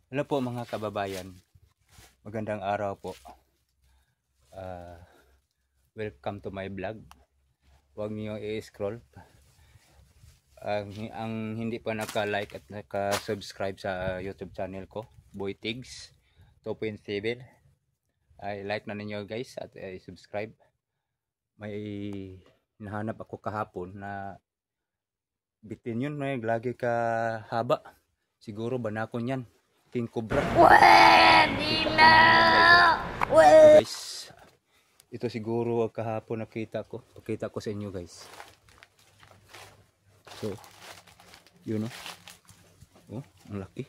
Hello po mga kababayan, magandang araw po. Welcome to my vlog. Huwag niyo i-scroll. Ang hindi pa naka-like at naka-subscribe sa YouTube channel ko, Boy Tigs 2.7, ay like na ninyo guys at subscribe. May nahanap ako kahapon na bitin yun, may lagi ka haba. Siguro banakon yan. King Cobra. Pwede na! Guys, ito siguro kahapon nakita ko. Pakita ko sa inyo guys. So, yun o. Oh, ang laki.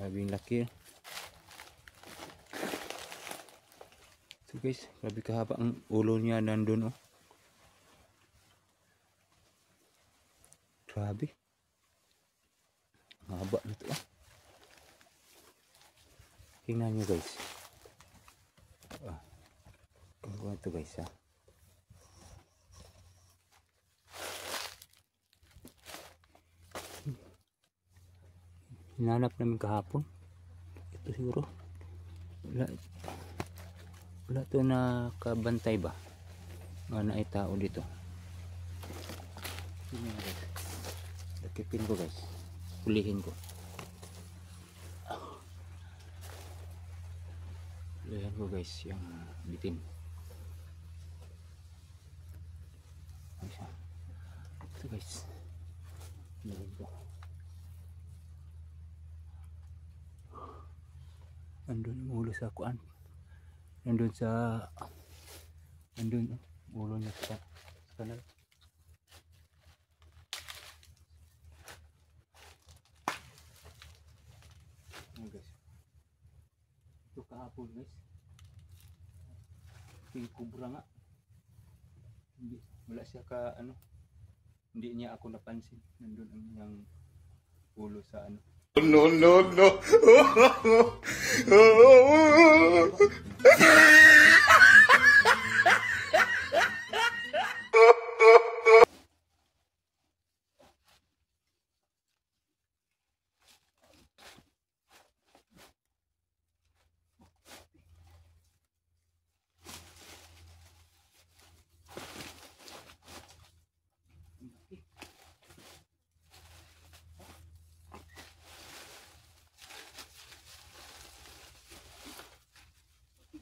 Grabing laki. So guys, grabe kahaba ang ulo niya nandun o. Grabe. Haba na ito. Tingnan nyo guys. Kung ito guys ha. Hinanap namin kahapon. Ito siguro. Wala ito nakabantay ba? Nga na ay tao dito. Tingnan nyo guys. Lakipin ko guys. Hulihin ko. Hulihin ko guys yung bitin. Ito guys. Hulihin ko. Nandun yung ulo sa kuan. Nandun ulo niya sa kanal. Guys, ito kahapon guys, King Cobra nga. Hindi, wala siya ka hindi niya ako napansin. Nandun ang yung ulo sa No.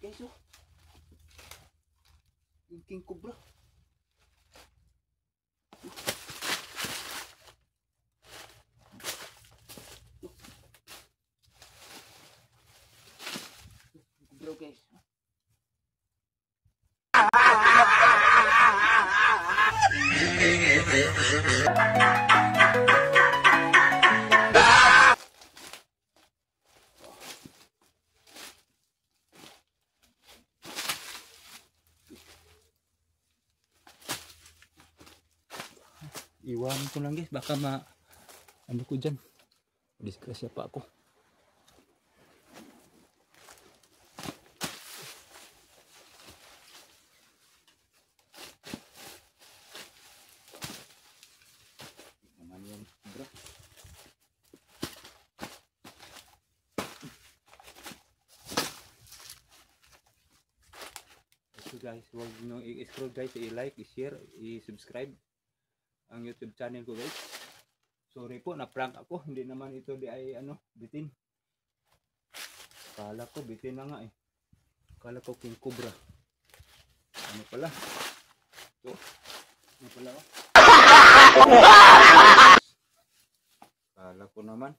guys oh. Yung King Cobra. Cobra guys. Iwanan ko lang guys, baka ko dyan, disgrasya pa ako. Naman yan bro. So guys, huwag nyo i-scroll guys, i-like, i-share, i-subscribe ang YouTube channel ko guys. Sorry po, na-prank ako. Hindi naman ito di ay bitin. Kala ko bitin na nga eh. Kala ko King Cobra. Ano pala? Ito. Ano pala oh? Kala ko naman.